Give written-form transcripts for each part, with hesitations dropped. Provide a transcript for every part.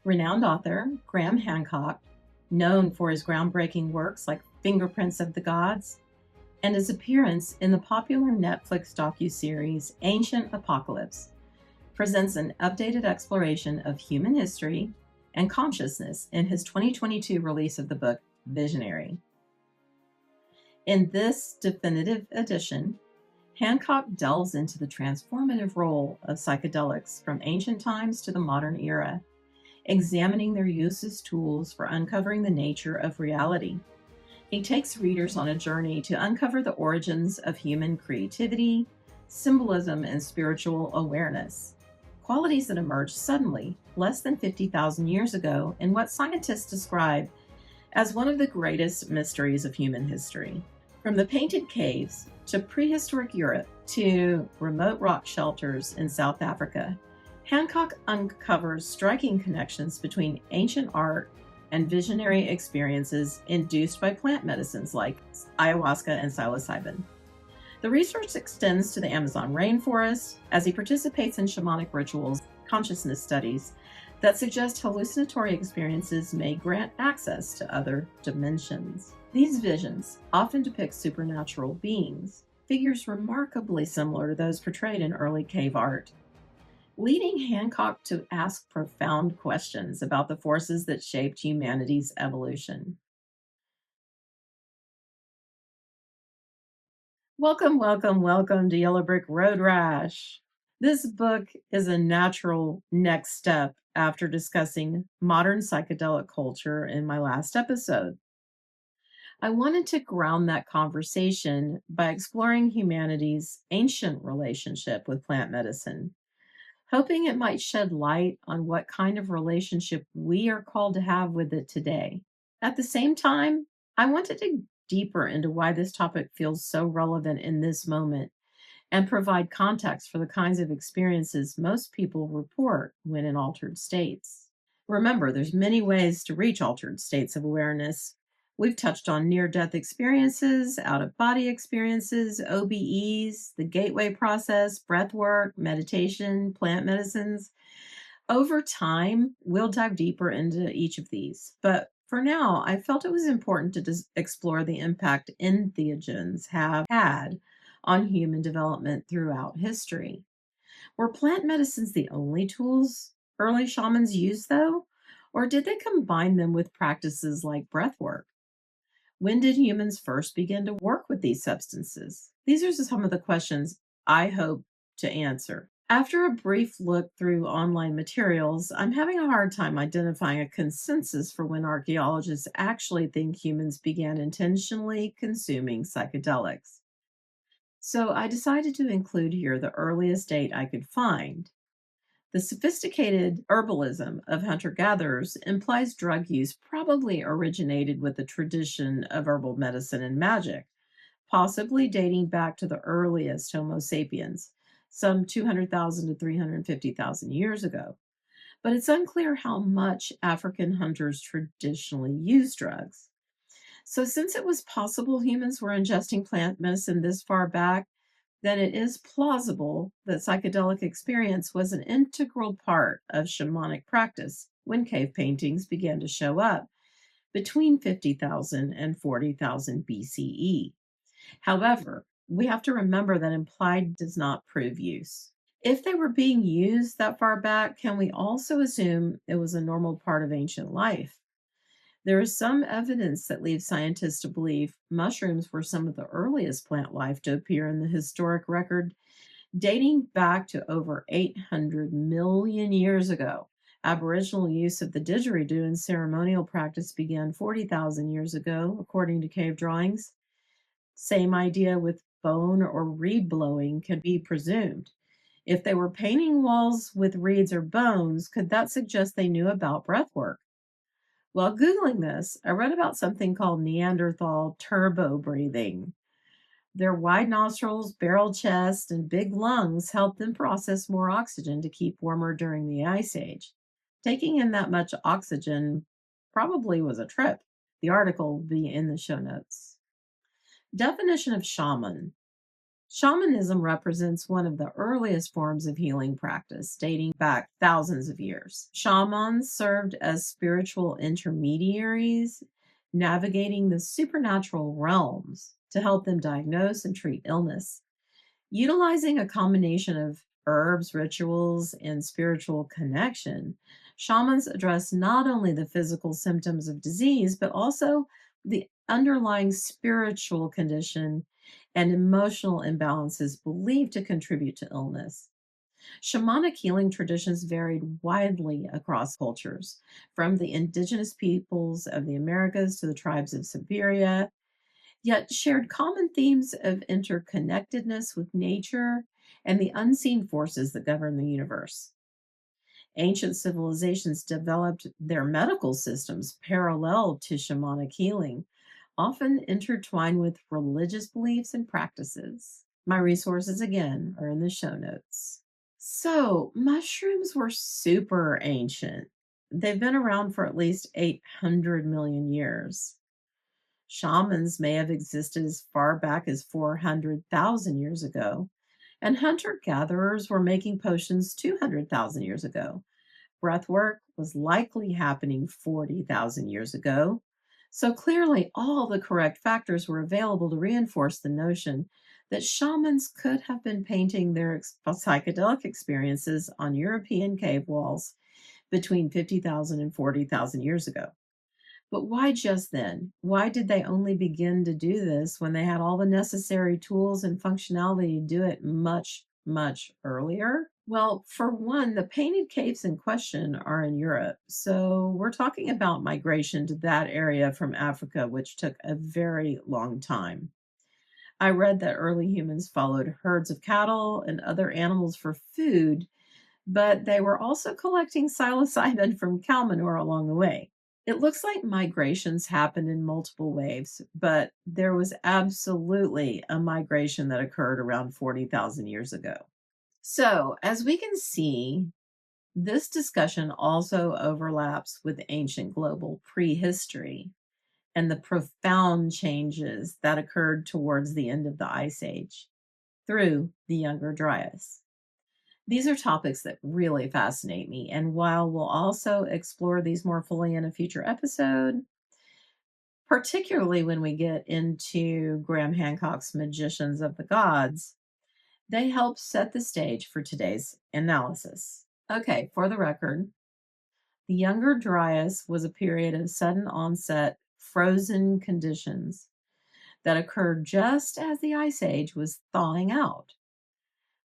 Renowned author Graham Hancock, known for his groundbreaking works like Fingerprints of the Gods and his appearance in the popular Netflix docuseries Ancient Apocalypse, presents an updated exploration of human history and consciousness in his 2022 release of the book Visionary. In this definitive edition, Hancock delves into the transformative role of psychedelics from ancient times to the modern era, examining their use as tools for uncovering the nature of reality. He takes readers on a journey to uncover the origins of human creativity, symbolism, and spiritual awareness, qualities that emerged suddenly less than 50,000 years ago in what scientists describe as one of the greatest mysteries of human history. From the painted caves to prehistoric Europe to remote rock shelters in South Africa, Hancock uncovers striking connections between ancient art and visionary experiences induced by plant medicines like ayahuasca and psilocybin. The research extends to the Amazon rainforest as he participates in shamanic rituals, consciousness studies that suggest hallucinatory experiences may grant access to other dimensions. These visions often depict supernatural beings, figures remarkably similar to those portrayed in early cave art, leading Hancock to ask profound questions about the forces that shaped humanity's evolution. Welcome to Yellow Brick Road Rash. This book is a natural next step after discussing modern psychedelic culture in my last episode. I wanted to ground that conversation by exploring humanity's ancient relationship with plant medicine, hoping it might shed light on what kind of relationship we are called to have with it today. At the same time, I want to dig deeper into why this topic feels so relevant in this moment and provide context for the kinds of experiences most people report when in altered states. Remember, there's many ways to reach altered states of awareness. We've touched on near-death experiences, out-of-body experiences, OBEs, the gateway process, breath work, meditation, plant medicines. Over time, we'll dive deeper into each of these. But for now, I felt it was important to explore the impact entheogens have had on human development throughout history. Were plant medicines the only tools early shamans used, though? Or did they combine them with practices like breath work? When did humans first begin to work with these substances? These are some of the questions I hope to answer. After a brief look through online materials, I'm having a hard time identifying a consensus for when archaeologists actually think humans began intentionally consuming psychedelics. So I decided to include here the earliest date I could find. The sophisticated herbalism of hunter gatherers implies drug use probably originated with the tradition of herbal medicine and magic, possibly dating back to the earliest Homo sapiens, some 200,000 to 350,000 years ago. But it's unclear how much African hunters traditionally used drugs. So, since it was possible humans were ingesting plant medicine this far back, then it is plausible that psychedelic experience was an integral part of shamanic practice when cave paintings began to show up between 50,000 and 40,000 BCE. However, we have to remember that implied does not prove use. If they were being used that far back, can we also assume it was a normal part of ancient life? There is some evidence that leads scientists to believe mushrooms were some of the earliest plant life to appear in the historic record, dating back to over 800 million years ago. Aboriginal use of the didgeridoo in ceremonial practice began 40,000 years ago, according to cave drawings. Same idea with bone or reed blowing can be presumed. If they were painting walls with reeds or bones, could that suggest they knew about breath work? While Googling this, I read about something called Neanderthal turbo breathing. Their wide nostrils, barrel chest, and big lungs helped them process more oxygen to keep warmer during the Ice Age. Taking in that much oxygen probably was a trip. The article will be in the show notes. Definition of shaman. Shamanism represents one of the earliest forms of healing practice, dating back thousands of years. Shamans served as spiritual intermediaries, navigating the supernatural realms to help them diagnose and treat illness. Utilizing a combination of herbs, rituals, and spiritual connection, shamans address not only the physical symptoms of disease, but also the underlying spiritual condition and emotional imbalances believed to contribute to illness. Shamanic healing traditions varied widely across cultures, from the indigenous peoples of the Americas to the tribes of Siberia, yet shared common themes of interconnectedness with nature and the unseen forces that govern the universe. Ancient civilizations developed their medical systems parallel to shamanic healing, often intertwined with religious beliefs and practices. My resources, again, are in the show notes. So, mushrooms were super ancient. They've been around for at least 800 million years. Shamans may have existed as far back as 400,000 years ago, and hunter gatherers were making potions 200,000 years ago. Breathwork was likely happening 40,000 years ago. So clearly, all the correct factors were available to reinforce the notion that shamans could have been painting their psychedelic experiences on European cave walls between 50,000 and 40,000 years ago. But why just then? Why did they only begin to do this when they had all the necessary tools and functionality to do it much, much earlier? Well, for one, the painted caves in question are in Europe. So we're talking about migration to that area from Africa, which took a very long time. I read that early humans followed herds of cattle and other animals for food, but they were also collecting psilocybin from cow manure along the way. It looks like migrations happened in multiple waves, but there was absolutely a migration that occurred around 40,000 years ago. So, as we can see, this discussion also overlaps with ancient global prehistory and the profound changes that occurred towards the end of the Ice Age through the Younger Dryas. These are topics that really fascinate me, and while we'll also explore these more fully in a future episode, particularly when we get into Graham Hancock's Magicians of the Gods, they help set the stage for today's analysis. Okay, for the record, the Younger Dryas was a period of sudden onset frozen conditions that occurred just as the Ice Age was thawing out.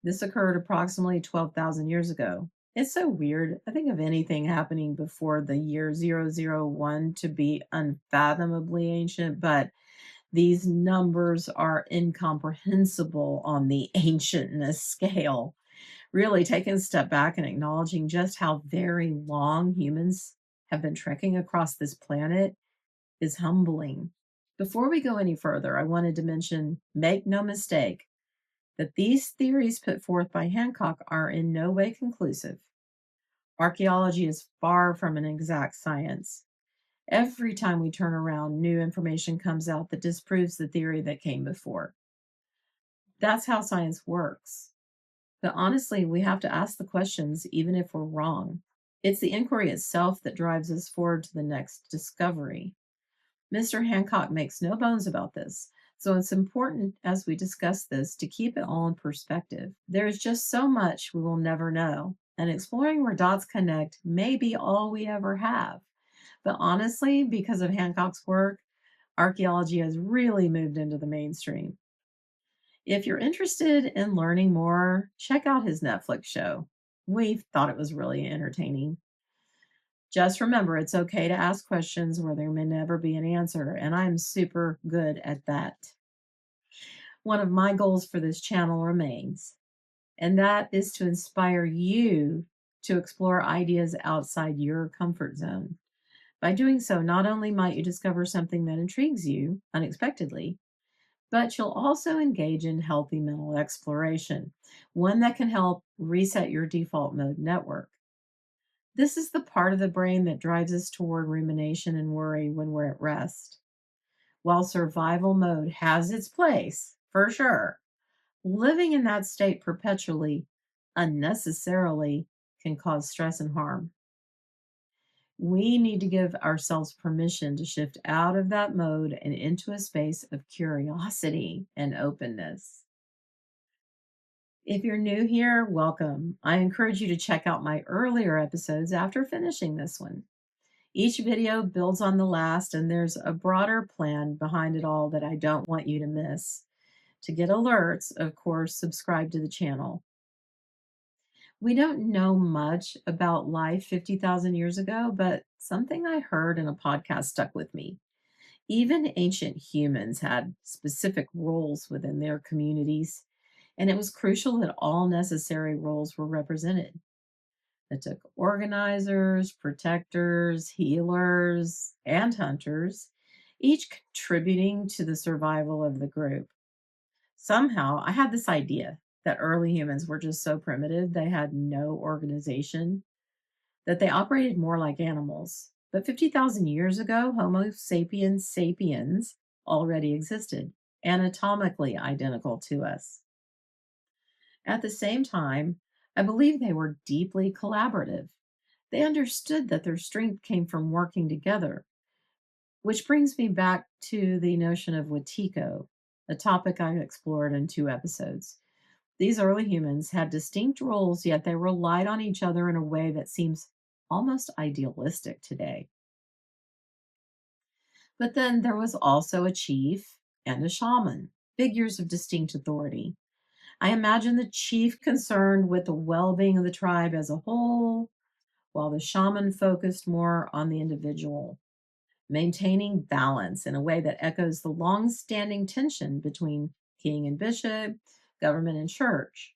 This occurred approximately 12,000 years ago. It's so weird. I think of anything happening before the year 001 to be unfathomably ancient, but these numbers are incomprehensible on the ancientness scale. Really taking a step back and acknowledging just how very long humans have been trekking across this planet is humbling. Before we go any further, I wanted to mention, make no mistake, that these theories put forth by Hancock are in no way conclusive. Archaeology is far from an exact science. Every time we turn around, new information comes out that disproves the theory that came before. That's how science works. But honestly, we have to ask the questions even if we're wrong. It's the inquiry itself that drives us forward to the next discovery. Mr. Hancock makes no bones about this. So it's important as we discuss this to keep it all in perspective. There's just so much we will never know, and exploring where dots connect may be all we ever have. But honestly, because of Hancock's work, archaeology has really moved into the mainstream. If you're interested in learning more, check out his Netflix show. We thought it was really entertaining. Just remember, it's okay to ask questions where there may never be an answer, and I'm super good at that. One of my goals for this channel remains, and that is to inspire you to explore ideas outside your comfort zone. By doing so, not only might you discover something that intrigues you unexpectedly, but you'll also engage in healthy mental exploration, one that can help reset your default mode network. This is the part of the brain that drives us toward rumination and worry when we're at rest. While survival mode has its place, for sure, Living in that state perpetually, unnecessarily, can cause stress and harm. We need to give ourselves permission to shift out of that mode and into a space of curiosity and openness. If you're new here, welcome. I encourage you to check out my earlier episodes after finishing this one. Each video builds on the last, and there's a broader plan behind it all that I don't want you to miss. To get alerts, of course, subscribe to the channel. We don't know much about life 50,000 years ago, but something I heard in a podcast stuck with me. Even ancient humans had specific roles within their communities, and it was crucial that all necessary roles were represented. It took organizers, protectors, healers, and hunters, each contributing to the survival of the group. Somehow, I had this idea that early humans were just so primitive they had no organization, that they operated more like animals. But 50,000 years ago, Homo sapiens sapiens already existed, anatomically identical to us. At the same time, I believe they were deeply collaborative. They understood that their strength came from working together, which brings me back to the notion of Wetiko, a topic I explored in 2 episodes. These early humans had distinct roles, yet they relied on each other in a way that seems almost idealistic today. But then there was also a chief and a shaman, figures of distinct authority. I imagine the chief concerned with the well being of the tribe as a whole, while the shaman focused more on the individual, maintaining balance in a way that echoes the long standing tension between king and bishop, government and church.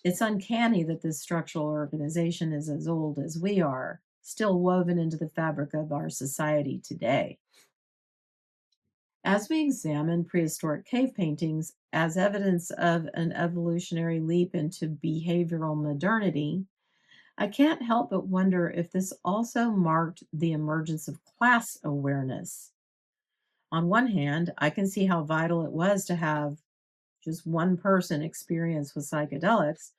It's uncanny that this structural organization is as old as we are, still woven into the fabric of our society today. As we examine prehistoric cave paintings as evidence of an evolutionary leap into behavioral modernity, I can't help but wonder if this also marked the emergence of class awareness. On one hand, I can see how vital it was to have just one person experience with psychedelics,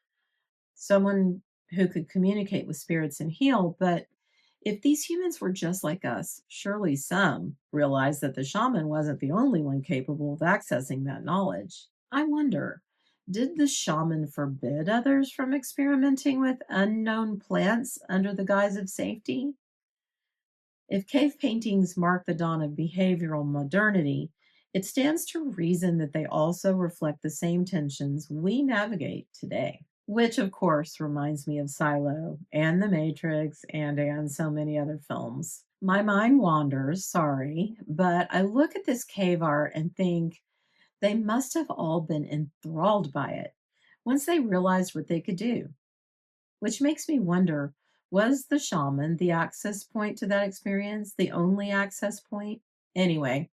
someone who could communicate with spirits and heal. But if these humans were just like us, surely some realized that the shaman wasn't the only one capable of accessing that knowledge. I wonder, did the shaman forbid others from experimenting with unknown plants under the guise of safety? If cave paintings mark the dawn of behavioral modernity, it stands to reason that they also reflect the same tensions we navigate today. Which, of course, reminds me of Silo and The Matrix and so many other films. My mind wanders, sorry, but I look at this cave art and think they must have all been enthralled by it once they realized what they could do. Which makes me wonder, was the shaman the access point to that experience, the only access point? Anyway,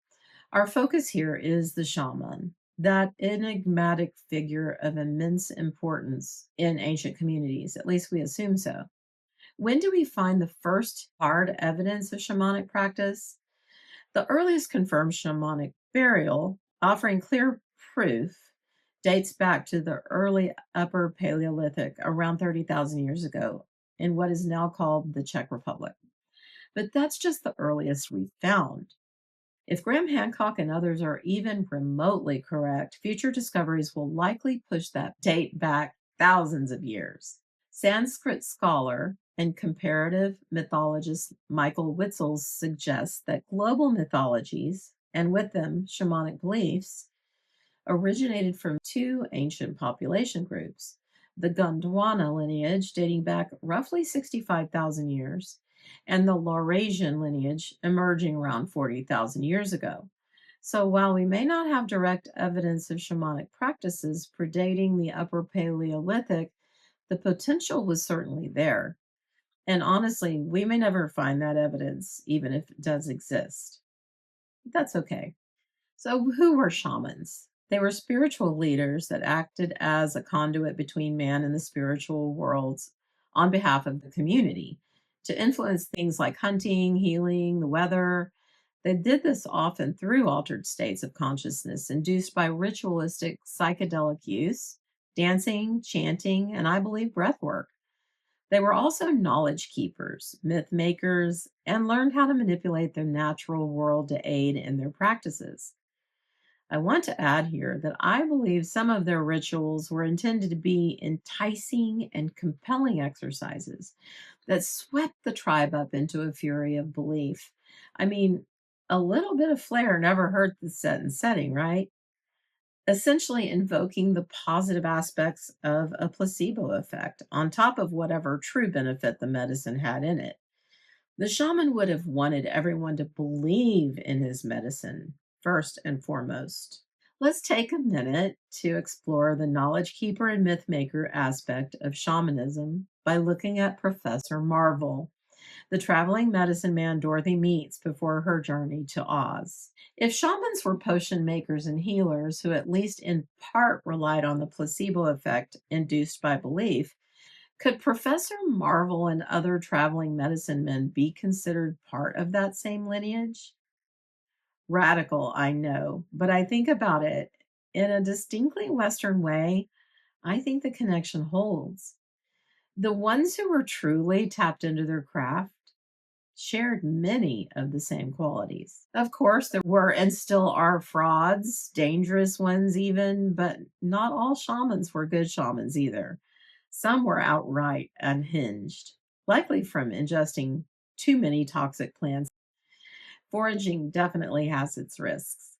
our focus here is the shaman, that enigmatic figure of immense importance in ancient communities. At least we assume so. When do we find the first hard evidence of shamanic practice? The earliest confirmed shamanic burial, offering clear proof, dates back to the early Upper Paleolithic, around 30,000 years ago, in what is now called the Czech Republic. But that's just the earliest we've found. If Graham Hancock and others are even remotely correct, future discoveries will likely push that date back thousands of years. Sanskrit scholar and comparative mythologist Michael Witzel suggests that global mythologies, and with them shamanic beliefs, originated from two ancient population groups: the Gondwana lineage, dating back roughly 65,000 years, and the Laurasian lineage, emerging around 40,000 years ago. So while we may not have direct evidence of shamanic practices predating the Upper Paleolithic, the potential was certainly there. And honestly, we may never find that evidence, even if it does exist. But that's okay. So, who were shamans? They were spiritual leaders that acted as a conduit between man and the spiritual worlds on behalf of the community to influence things like hunting, healing, the weather. They did this often through altered states of consciousness induced by ritualistic psychedelic use, dancing, chanting, and I believe breath work. They were also knowledge keepers, myth makers, and learned how to manipulate their natural world to aid in their practices. I want to add here that I believe some of their rituals were intended to be enticing and compelling exercises that swept the tribe up into a fury of belief. I mean, a little bit of flair never hurt the set and setting, right? Essentially invoking the positive aspects of a placebo effect on top of whatever true benefit the medicine had in it. The shaman would have wanted everyone to believe in his medicine first and foremost. Let's take a minute to explore the knowledge keeper and myth maker aspect of shamanism by looking at Professor Marvel, the traveling medicine man Dorothy meets before her journey to Oz. If shamans were potion makers and healers who, at least in part, relied on the placebo effect induced by belief, could Professor Marvel and other traveling medicine men be considered part of that same lineage? Radical, I know, but I think about it in a distinctly Western way. I think the connection holds. The ones who were truly tapped into their craft shared many of the same qualities. Of course, there were and still are frauds, dangerous ones even, but not all shamans were good shamans either. Some were outright unhinged, likely from ingesting too many toxic plants. Foraging definitely has its risks.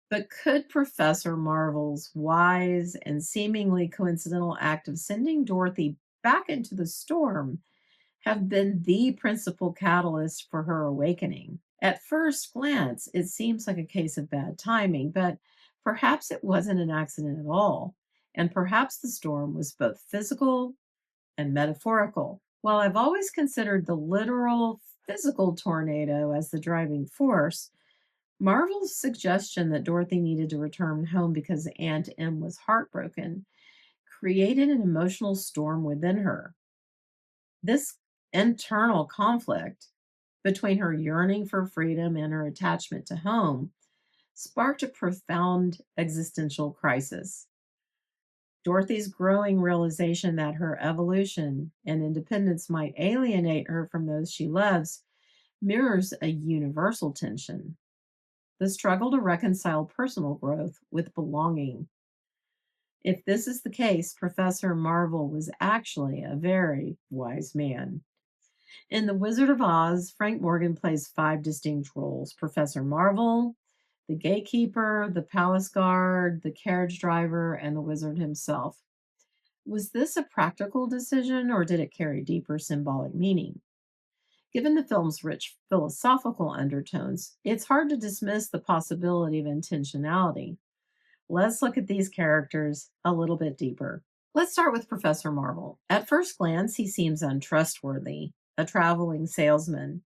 But could Professor Marvel's wise and seemingly coincidental act of sending Dorothy back into the storm have been the principal catalyst for her awakening? At first glance, it seems like a case of bad timing, but perhaps it wasn't an accident at all. And perhaps the storm was both physical and metaphorical. While I've always considered the literal physical tornado as the driving force, Marvel's suggestion that Dorothy needed to return home because Aunt Em was heartbroken created an emotional storm within her. This internal conflict between her yearning for freedom and her attachment to home sparked a profound existential crisis. Dorothy's growing realization that her evolution and independence might alienate her from those she loves mirrors a universal tension, the struggle to reconcile personal growth with belonging. If this is the case, Professor Marvel was actually a very wise man. In The Wizard of Oz, Frank Morgan plays five distinct roles: Professor Marvel, the gatekeeper, the palace guard, the carriage driver, and the wizard himself. Was this a practical decision or did it carry deeper symbolic meaning? Given the film's rich philosophical undertones, it's hard to dismiss the possibility of intentionality. Let's look at these characters a little bit deeper. Let's start with Professor Marvel. At first glance, he seems untrustworthy, a traveling salesman,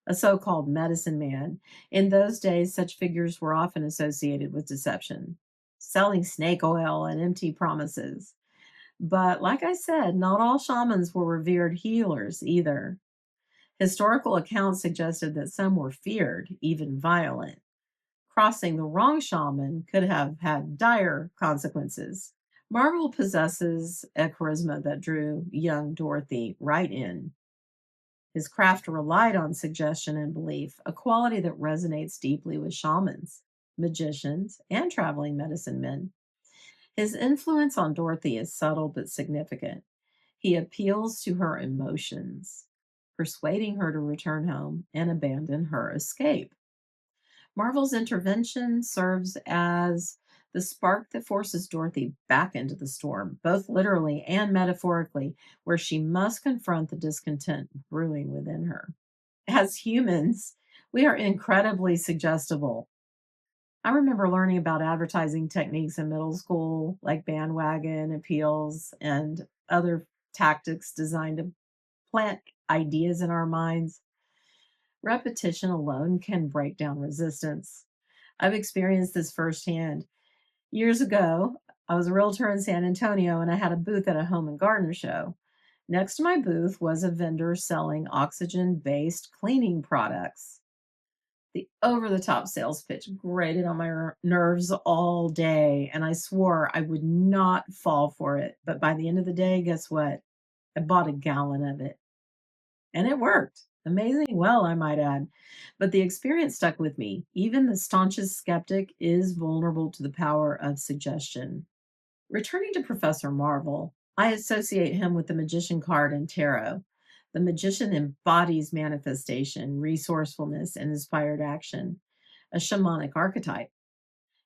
a so called medicine man. In those days, such figures were often associated with deception, selling snake oil and empty promises. But like I said, not all shamans were revered healers either. Historical accounts suggested that some were feared, even violent. Crossing the wrong shaman could have had dire consequences. Marvel possesses a charisma that drew young Dorothy right in. His craft relied on suggestion and belief, a quality that resonates deeply with shamans, magicians, and traveling medicine men. His influence on Dorothy is subtle but significant. He appeals to her emotions, persuading her to return home and abandon her escape. Marvel's intervention serves as the spark that forces Dorothy back into the storm, both literally and metaphorically, where she must confront the discontent brewing within her. As humans, we are incredibly suggestible. I remember learning about advertising techniques in middle school, like bandwagon appeals and other tactics designed to plant ideas in our minds. Repetition alone can break down resistance. I've experienced this firsthand. Years ago, I was a realtor in San Antonio and I had a booth at a home and garden show. Next to my booth was a vendor selling oxygen based cleaning products. The over the top sales pitch grated on my nerves all day, and I swore I would not fall for it. But by the end of the day, guess what? I bought a gallon of it, and it worked. Amazing well, I might add. But the experience stuck with me. Even the staunchest skeptic is vulnerable to the power of suggestion. Returning to Professor Marvel, I associate him with the magician card in tarot. The magician embodies manifestation, resourcefulness, and inspired action, a shamanic archetype.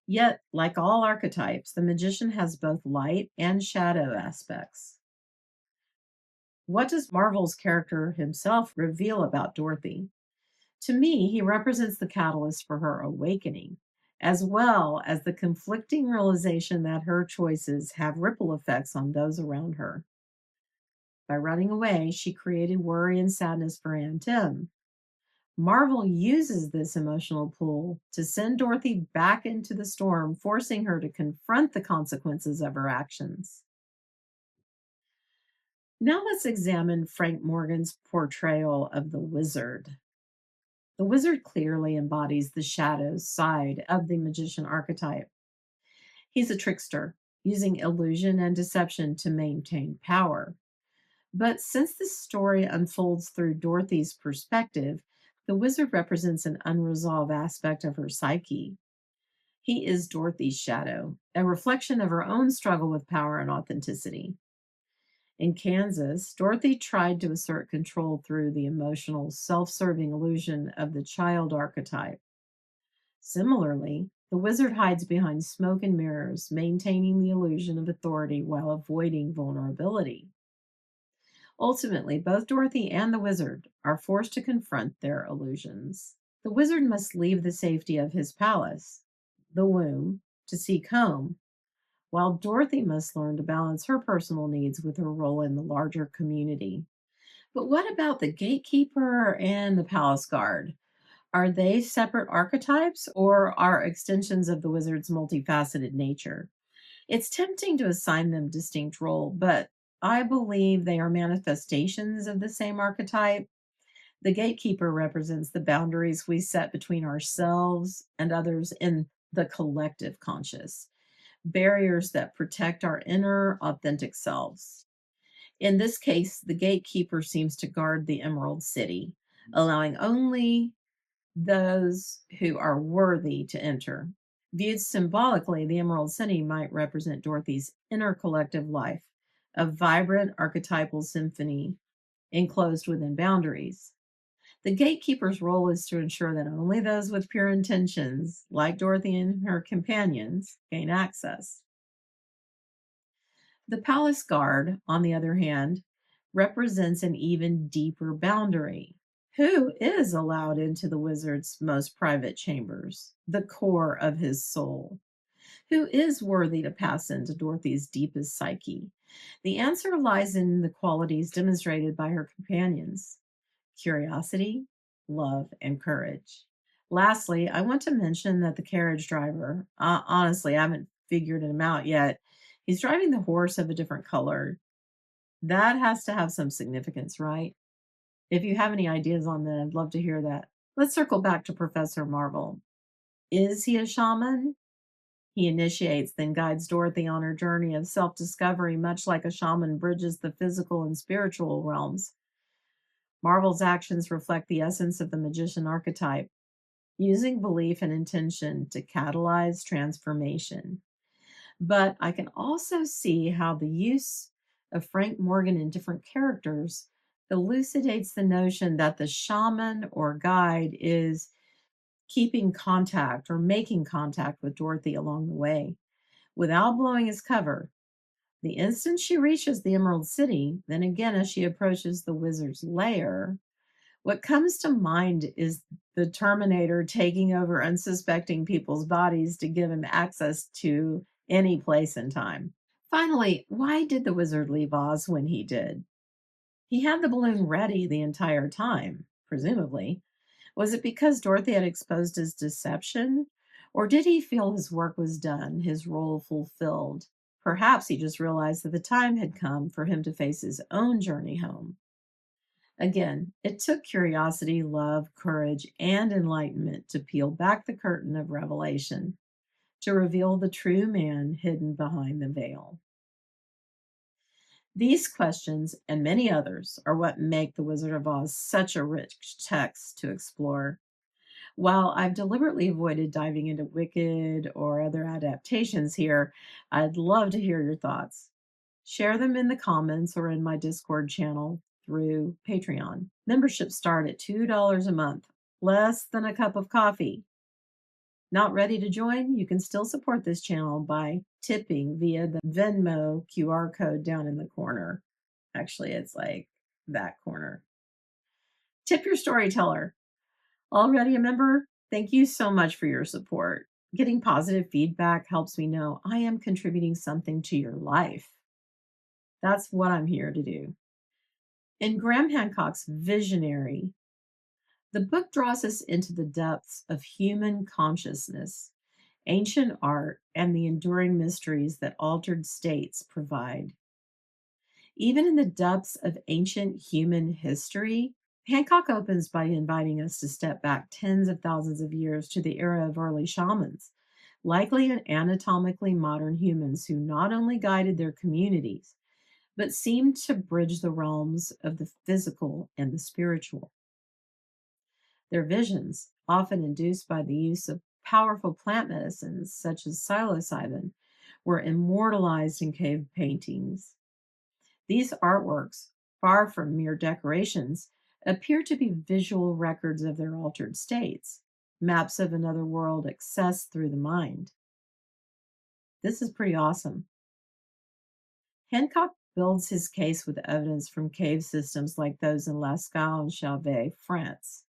Yet, like all archetypes, the magician has both light and shadow aspects. What does Marvel's character himself reveal about Dorothy? To me, he represents the catalyst for her awakening, as well as the conflicting realization that her choices have ripple effects on those around her. By running away, she created worry and sadness for Aunt Tim. Marvel uses this emotional pull to send Dorothy back into the storm, forcing her to confront the consequences of her actions. Now let's examine Frank Morgan's portrayal of the wizard. The wizard clearly embodies the shadow side of the magician archetype. He's a trickster, using illusion and deception to maintain power. But since the story unfolds through Dorothy's perspective, the wizard represents an unresolved aspect of her psyche. He is Dorothy's shadow, a reflection of her own struggle with power and authenticity. In Kansas, Dorothy tried to assert control through the emotional, self serving illusion of the child archetype. Similarly, the wizard hides behind smoke and mirrors, maintaining the illusion of authority while avoiding vulnerability. Ultimately, both Dorothy and the wizard are forced to confront their illusions. The wizard must leave the safety of his palace, the womb, to seek home, while Dorothy must learn to balance her personal needs with her role in the larger community. But what about the gatekeeper and the palace guard? Are they separate archetypes or are extensions of the wizard's multifaceted nature? It's tempting to assign them distinct role, but I believe they are manifestations of the same archetype. The gatekeeper represents the boundaries we set between ourselves and others in the collective conscious, barriers that protect our inner authentic selves. In this case, the gatekeeper seems to guard the Emerald City, allowing only those who are worthy to enter. Viewed symbolically, the Emerald City might represent Dorothy's inner collective life, a vibrant archetypal symphony enclosed within boundaries. The gatekeeper's role is to ensure that only those with pure intentions, like Dorothy and her companions, gain access. The palace guard, on the other hand, represents an even deeper boundary. Who is allowed into the wizard's most private chambers, the core of his soul? Who is worthy to pass into Dorothy's deepest psyche? The answer lies in the qualities demonstrated by her companions: curiosity, love, and courage. Lastly, I want to mention that the carriage driver, honestly, I haven't figured him out yet. He's driving the horse of a different color. That has to have some significance, right? If you have any ideas on that, I'd love to hear that. Let's circle back to Professor Marvel. Is he a shaman? He initiates, then guides Dorothy on her journey of self discovery, much like a shaman bridges the physical and spiritual realms. Marvel's actions reflect the essence of the magician archetype, using belief and intention to catalyze transformation. But I can also see how the use of Frank Morgan in different characters elucidates the notion that the shaman or guide is keeping contact or making contact with Dorothy along the way without blowing his cover. The instant she reaches the Emerald City, then again as she approaches the wizard's lair, what comes to mind is the Terminator taking over unsuspecting people's bodies to give him access to any place and time. Finally, why did the wizard leave Oz when he did? He had the balloon ready the entire time, presumably. Was it because Dorothy had exposed his deception? Or did he feel his work was done, his role fulfilled? Perhaps he just realized that the time had come for him to face his own journey home. Again, it took curiosity, love, courage, and enlightenment to peel back the curtain of revelation, to reveal the true man hidden behind the veil. These questions and many others are what make The Wizard of Oz such a rich text to explore. While I've deliberately avoided diving into Wicked or other adaptations here, I'd love to hear your thoughts. Share them in the comments or in my Discord channel through Patreon. Memberships start at $2 a month, less than a cup of coffee. Not ready to join? You can still support this channel by tipping via the Venmo QR code down in the corner. Actually, it's like that corner. Tip your storyteller. Already a member? Thank you so much for your support. Getting positive feedback helps me know I am contributing something to your life. That's what I'm here to do. In Graham Hancock's Visionary, the book draws us into the depths of human consciousness, ancient art, and the enduring mysteries that altered states provide. Even in the depths of ancient human history, Hancock opens by inviting us to step back tens of thousands of years to the era of early shamans, likely anatomically modern humans who not only guided their communities, but seemed to bridge the realms of the physical and the spiritual. Their visions, often induced by the use of powerful plant medicines such as psilocybin, were immortalized in cave paintings. These artworks, far from mere decorations, appear to be visual records of their altered states, maps of another world accessed through the mind. This is pretty awesome. Hancock builds his case with evidence from cave systems like those in Lascaux and Chauvet, France,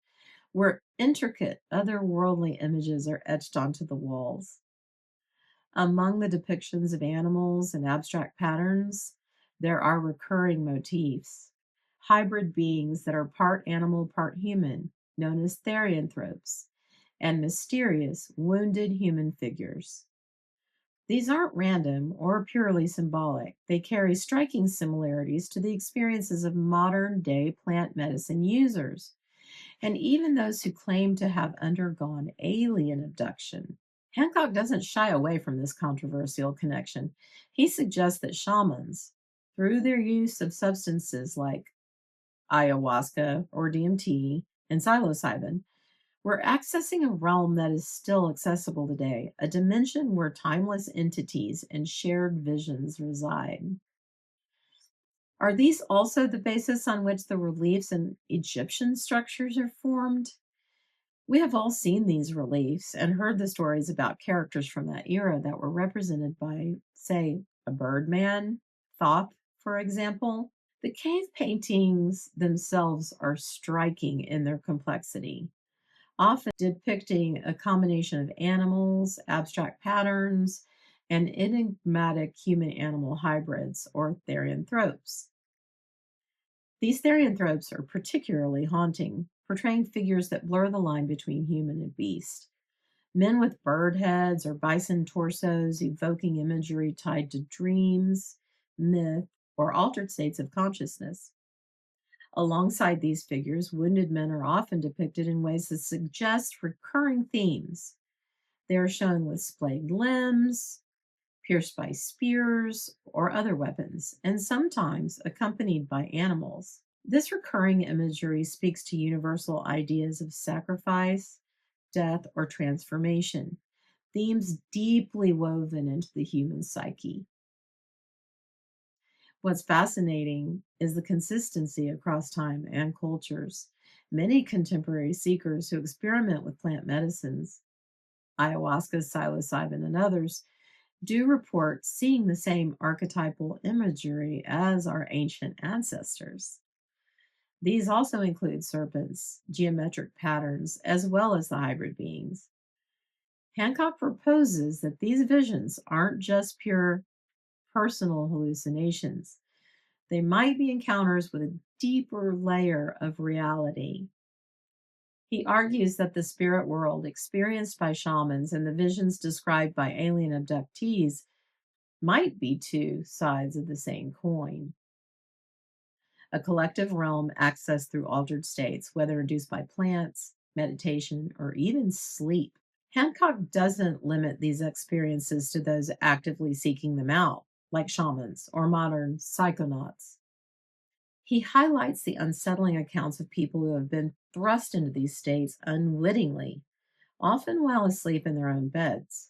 where intricate otherworldly images are etched onto the walls. Among the depictions of animals and abstract patterns, there are recurring motifs. Hybrid beings that are part animal, part human, known as therianthropes, and mysterious, wounded human figures. These aren't random or purely symbolic. They carry striking similarities to the experiences of modern day plant medicine users, and even those who claim to have undergone alien abduction. Hancock doesn't shy away from this controversial connection. He suggests that shamans, through their use of substances like ayahuasca or DMT and psilocybin, were accessing a realm that is still accessible today, a dimension where timeless entities and shared visions reside. Are these also the basis on which the reliefs in Egyptian structures are formed? We have all seen these reliefs and heard the stories about characters from that era that were represented by, say, a birdman, Thoth, for example. The cave paintings themselves are striking in their complexity, often depicting a combination of animals, abstract patterns, and enigmatic human animal hybrids or therianthropes. These therianthropes are particularly haunting, portraying figures that blur the line between human and beast. Men with bird heads or bison torsos, evoking imagery tied to dreams, myth, or altered states of consciousness. Alongside these figures, wounded men are often depicted in ways that suggest recurring themes. They are shown with splayed limbs, pierced by spears or other weapons, and sometimes accompanied by animals. This recurring imagery speaks to universal ideas of sacrifice, death, or transformation, themes deeply woven into the human psyche. What's fascinating is the consistency across time and cultures. Many contemporary seekers who experiment with plant medicines, ayahuasca, psilocybin, and others, do report seeing the same archetypal imagery as our ancient ancestors. These also include serpents, geometric patterns, as well as the hybrid beings. Hancock proposes that these visions aren't just pure personal hallucinations. They might be encounters with a deeper layer of reality. He argues that the spirit world experienced by shamans and the visions described by alien abductees might be two sides of the same coin. a collective realm accessed through altered states, whether induced by plants, meditation, or even sleep. Hancock doesn't limit these experiences to those actively seeking them out, like shamans or modern psychonauts. He highlights the unsettling accounts of people who have been thrust into these states unwittingly, often while asleep in their own beds.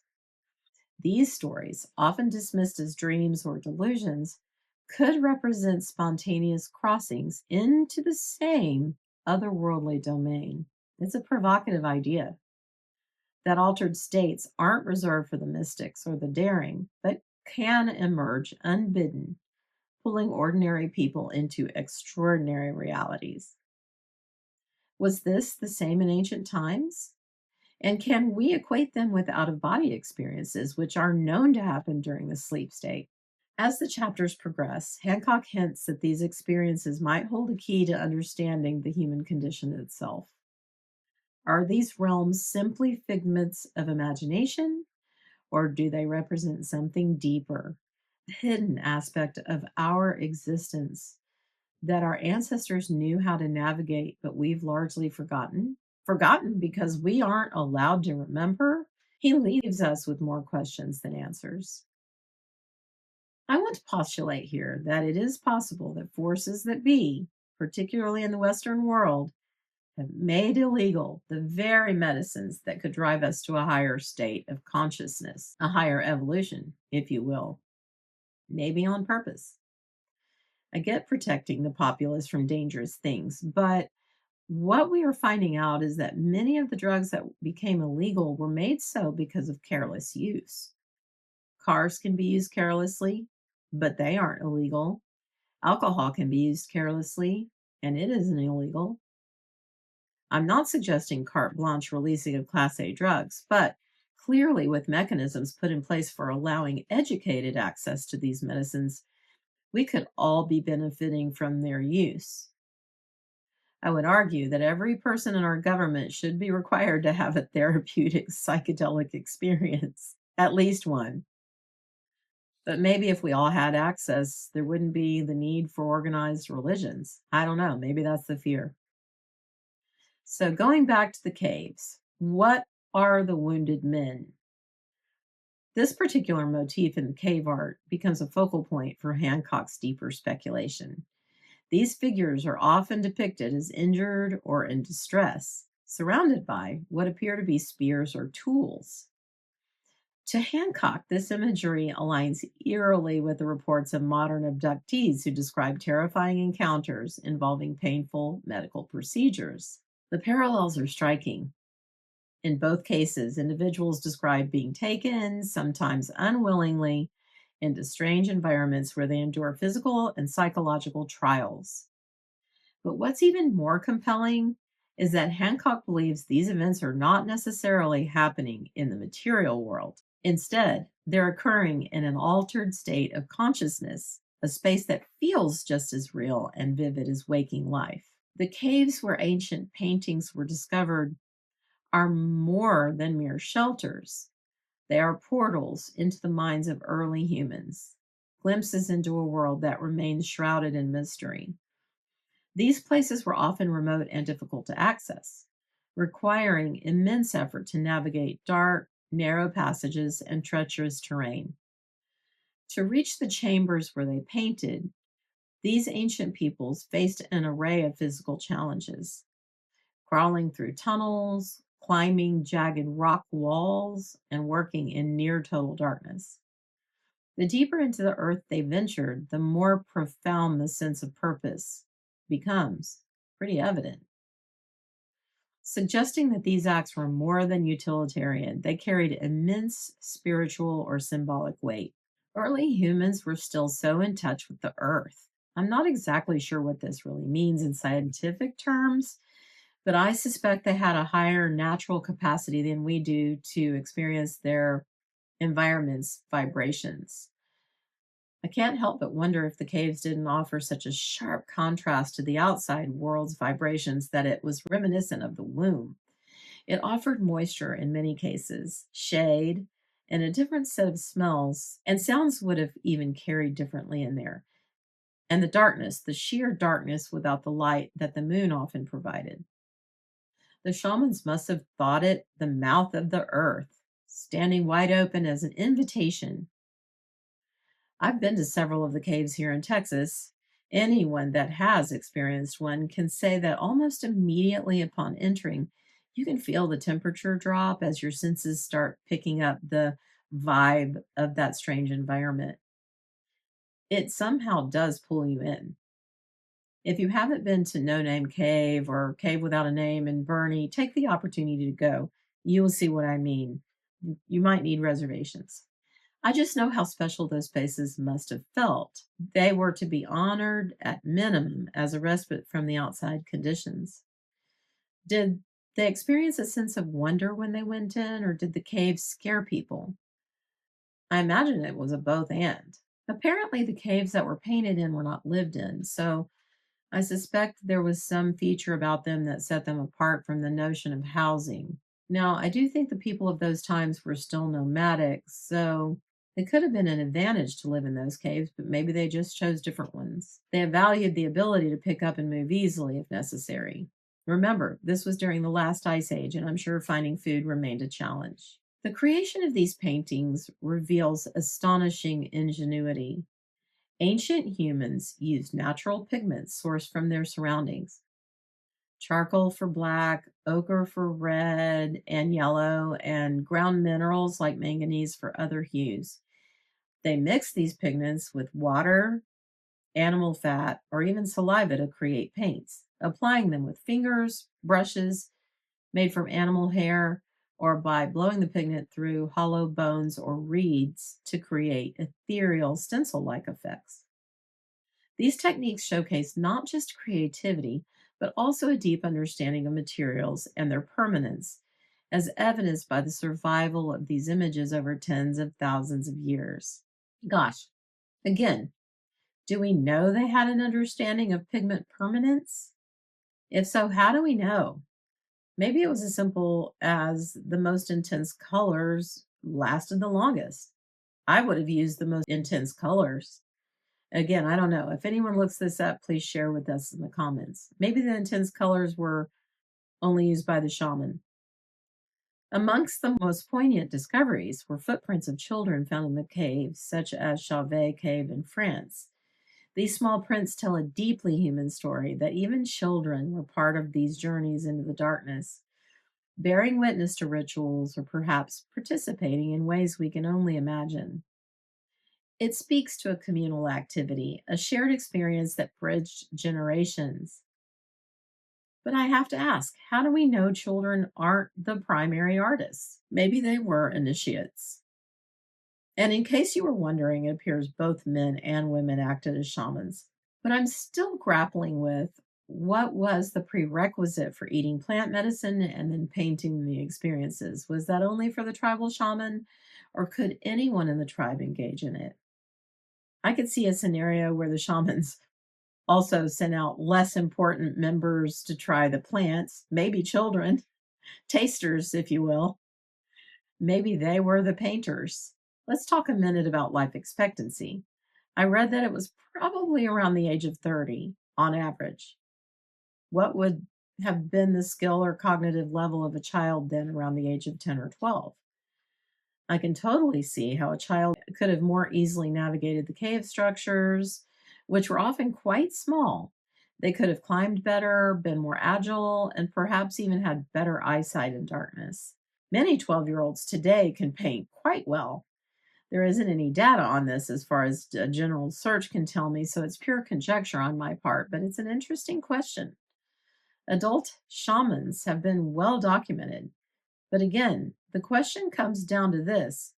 These stories, often dismissed as dreams or delusions, could represent spontaneous crossings into the same otherworldly domain. It's a provocative idea that altered states aren't reserved for the mystics or the daring, but can emerge unbidden, pulling ordinary people into extraordinary realities. Was this the same in ancient times? And can we equate them with out of body experiences, which are known to happen during the sleep state? As the chapters progress, Hancock hints that these experiences might hold a key to understanding the human condition itself. Are these realms simply figments of imagination, or do they represent something deeper, a hidden aspect of our existence that our ancestors knew how to navigate, but we've largely forgotten? Forgotten because we aren't allowed to remember? He leaves us with more questions than answers. I want to postulate here that it is possible that forces that be, particularly in the Western world, have made illegal the very medicines that could drive us to a higher state of consciousness, a higher evolution, if you will, maybe on purpose. I get protecting the populace from dangerous things, but what we are finding out is that many of the drugs that became illegal were made so because of careless use. Cars can be used carelessly, but they aren't illegal. Alcohol can be used carelessly, and it isn't illegal. I'm not suggesting carte blanche releasing of Class A drugs, but clearly with mechanisms put in place for allowing educated access to these medicines, we could all be benefiting from their use. I would argue that every person in our government should be required to have a therapeutic psychedelic experience, at least one. But maybe if we all had access, there wouldn't be the need for organized religions. I don't know. Maybe that's the fear. So, going back to the caves, what are the wounded men? This particular motif in the cave art becomes a focal point for Hancock's deeper speculation. These figures are often depicted as injured or in distress, surrounded by what appear to be spears or tools. To Hancock, this imagery aligns eerily with the reports of modern abductees who describe terrifying encounters involving painful medical procedures. The parallels are striking. In both cases, individuals describe being taken, sometimes unwillingly, into strange environments where they endure physical and psychological trials. But what's even more compelling is that Hancock believes these events are not necessarily happening in the material world. Instead, they're occurring in an altered state of consciousness, a space that feels just as real and vivid as waking life. The caves where ancient paintings were discovered are more than mere shelters. They are portals into the minds of early humans, glimpses into a world that remains shrouded in mystery. These places were often remote and difficult to access, requiring immense effort to navigate dark, narrow passages and treacherous terrain. To reach the chambers where they painted, these ancient peoples faced an array of physical challenges, crawling through tunnels, climbing jagged rock walls, and working in near total darkness. The deeper into the earth they ventured, the more profound the sense of purpose becomes pretty evident, suggesting that these acts were more than utilitarian. They carried immense spiritual or symbolic weight. Early humans were still so in touch with the earth. I'm not exactly sure what this really means in scientific terms, but I suspect they had a higher natural capacity than we do to experience their environment's vibrations. I can't help but wonder if the caves didn't offer such a sharp contrast to the outside world's vibrations that it was reminiscent of the womb. It offered moisture in many cases, shade, and a different set of smells, and sounds would have even carried differently in there. and the darkness, the sheer darkness without the light that the moon often provided. The shamans must have thought it the mouth of the earth, standing wide open as an invitation. I've been to several of the caves here in Texas. Anyone that has experienced one can say that almost immediately upon entering, you can feel the temperature drop as your senses start picking up the vibe of that strange environment. It somehow does pull you in. If you haven't been to No Name Cave or Cave Without a Name in Bernie, take the opportunity to go. You will see what I mean. You might need reservations. I just know how special those spaces must have felt. They were to be honored at minimum as a respite from the outside conditions. Did they experience a sense of wonder when they went in, or did the cave scare people? I imagine it was a both and. Apparently, the caves that were painted in were not lived in, so I suspect there was some feature about them that set them apart from the notion of housing. Now, I do think the people of those times were still nomadic, so it could have been an advantage to live in those caves, but maybe they just chose different ones. They valued the ability to pick up and move easily if necessary. Remember, this was during the last ice age, and I'm sure finding food remained a challenge. The creation of these paintings reveals astonishing ingenuity. Ancient humans used natural pigments sourced from their surroundings: charcoal for black, ochre for red and yellow, and ground minerals like manganese for other hues. They mixed these pigments with water, animal fat, or even saliva to create paints, applying them with fingers, brushes made from animal hair, or by blowing the pigment through hollow bones or reeds to create ethereal stencil like effects. These techniques showcase not just creativity, but also a deep understanding of materials and their permanence, as evidenced by the survival of these images over tens of thousands of years. Gosh, again, do we know they had an understanding of pigment permanence? If so, how do we know? Maybe it was as simple as the most intense colors lasted the longest. I would have used the most intense colors. Again, I don't know. If anyone looks this up, please share with us in the comments. Maybe the intense colors were only used by the shaman. Amongst the most poignant discoveries were footprints of children found in the caves, such as Chauvet Cave in France. These small prints tell a deeply human story that even children were part of these journeys into the darkness, bearing witness to rituals or perhaps participating in ways we can only imagine. It speaks to a communal activity, a shared experience that bridged generations. But I have to ask, how do we know children aren't the primary artists? Maybe they were initiates. And in case you were wondering, it appears both men and women acted as shamans. But I'm still grappling with what was the prerequisite for eating plant medicine and then painting the experiences? Was that only for the tribal shaman, or could anyone in the tribe engage in it? I could see a scenario where the shamans also sent out less important members to try the plants, maybe children, tasters, if you will. Maybe they were the painters. Let's talk a minute about life expectancy. I read that it was probably around the age of 30 on average. What would have been the skill or cognitive level of a child then around the age of 10 or 12? I can totally see how a child could have more easily navigated the cave structures, which were often quite small. They could have climbed better, been more agile, and perhaps even had better eyesight in darkness. Many 12-year-olds today can paint quite well. There isn't any data on this as far as a general search can tell me, so it's pure conjecture on my part, but it's an interesting question. Adult shamans have been well documented. But again, the question comes down to this: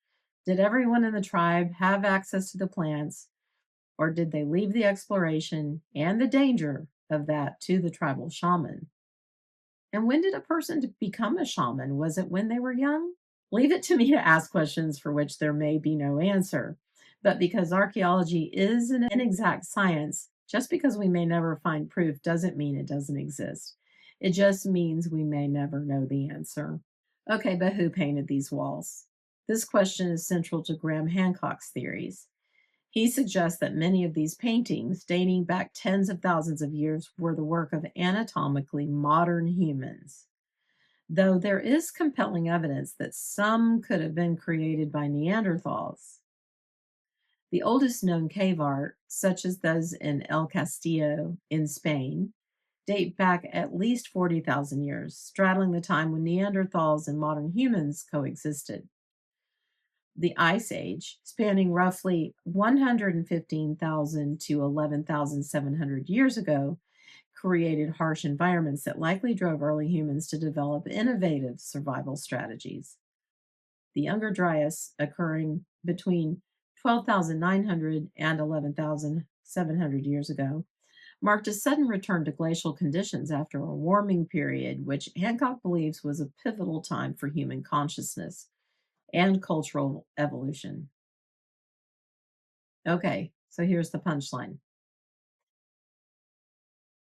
did everyone in the tribe have access to the plants, or did they leave the exploration and the danger of that to the tribal shaman? And when did a person become a shaman? Was it when they were young? Leave it to me to ask questions for which there may be no answer. But because archaeology is an inexact science, just because we may never find proof doesn't mean it doesn't exist. It just means we may never know the answer. Okay, but who painted these walls? This question is central to Graham Hancock's theories. He suggests that many of these paintings, dating back tens of thousands of years, were the work of anatomically modern humans, though there is compelling evidence that some could have been created by Neanderthals. The oldest known cave art, such as those in El Castillo in Spain, date back at least 40,000 years, straddling the time when Neanderthals and modern humans coexisted. The Ice Age, spanning roughly 115,000 to 11,700 years ago, created harsh environments that likely drove early humans to develop innovative survival strategies. The Younger Dryas, occurring between 12,900 and 11,700 years ago, marked a sudden return to glacial conditions after a warming period, which Hancock believes was a pivotal time for human consciousness and cultural evolution. Okay, so here's the punchline.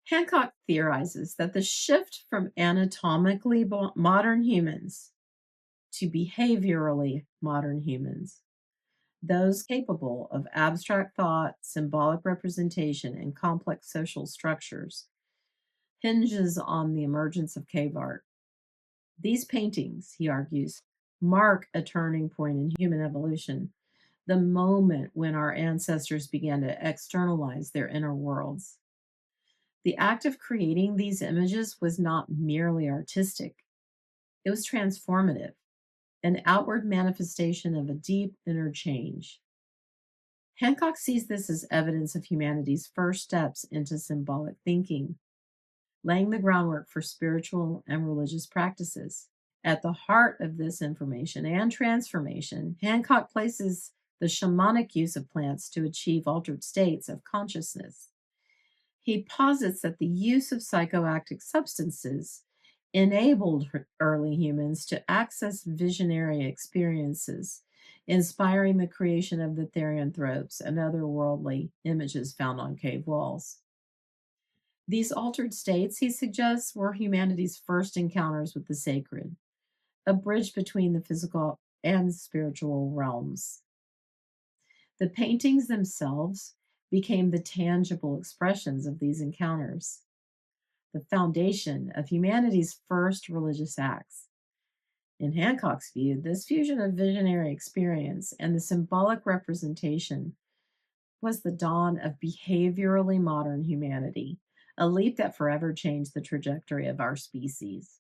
Hancock theorizes that the shift from anatomically modern humans to behaviorally modern humans, those capable of abstract thought, symbolic representation, and complex social structures, hinges on the emergence of cave art. These paintings, he argues, mark a turning point in human evolution, the moment when our ancestors began to externalize their inner worlds. The act of creating these images was not merely artistic, it was transformative, an outward manifestation of a deep inner change. Hancock sees this as evidence of humanity's first steps into symbolic thinking, laying the groundwork for spiritual and religious practices. At the heart of this information and transformation, Hancock places the shamanic use of plants to achieve altered states of consciousness. He posits that the use of psychoactive substances enabled early humans to access visionary experiences, inspiring the creation of the therianthropes and otherworldly images found on cave walls. These altered states, he suggests, were humanity's first encounters with the sacred, a bridge between the physical and spiritual realms. The paintings themselves became the tangible expressions of these encounters, the foundation of humanity's first religious acts. In Hancock's view, this fusion of visionary experience and the symbolic representation was the dawn of behaviorally modern humanity, a leap that forever changed the trajectory of our species.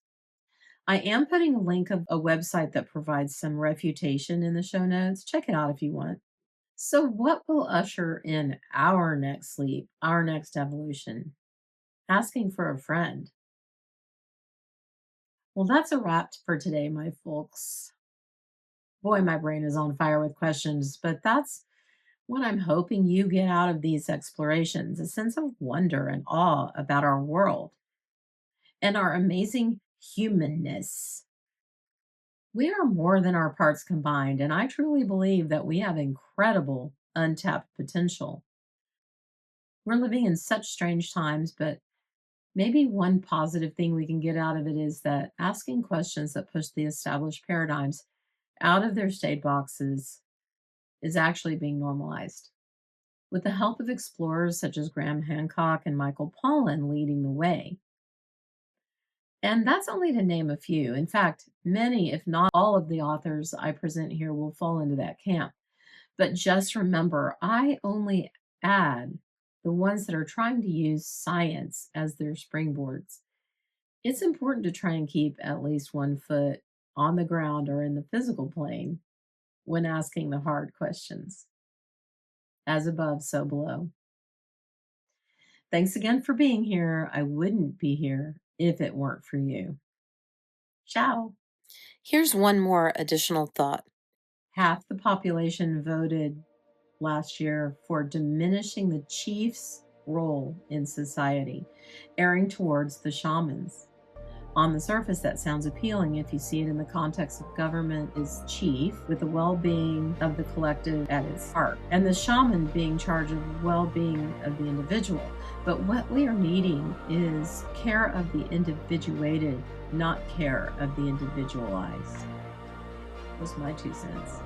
I am putting a link of a website that provides some refutation in the show notes. Check it out if you want. So, what will usher in our next leap, our next evolution? Asking for a friend. Well, that's a wrap for today, my folks. Boy, my brain is on fire with questions, but that's what I'm hoping you get out of these explorations, a sense of wonder and awe about our world and our amazing humanness. We are more than our parts combined, and I truly believe that we have incredible untapped potential. We're living in such strange times, but maybe one positive thing we can get out of it is that asking questions that push the established paradigms out of their state boxes is actually being normalized. With the help of explorers such as Graham Hancock and Michael Pollan leading the way. And that's only to name a few. In fact, many, if not all of the authors I present here will fall into that camp. But just remember, I only add the ones that are trying to use science as their springboards. It's important to try and keep at least one foot on the ground or in the physical plane when asking the hard questions. As above, so below. Thanks again for being here. I wouldn't be here if it weren't for you. Ciao. Here's one more additional thought. Half the population voted last year for diminishing the chief's role in society, erring towards the shamans. On the surface, that sounds appealing if you see it in the context of government is chief, with the well-being of the collective at its heart, and the shaman being charged of well-being of the individual. But what we are needing is care of the individuated, not care of the individualized. Was my 2 cents.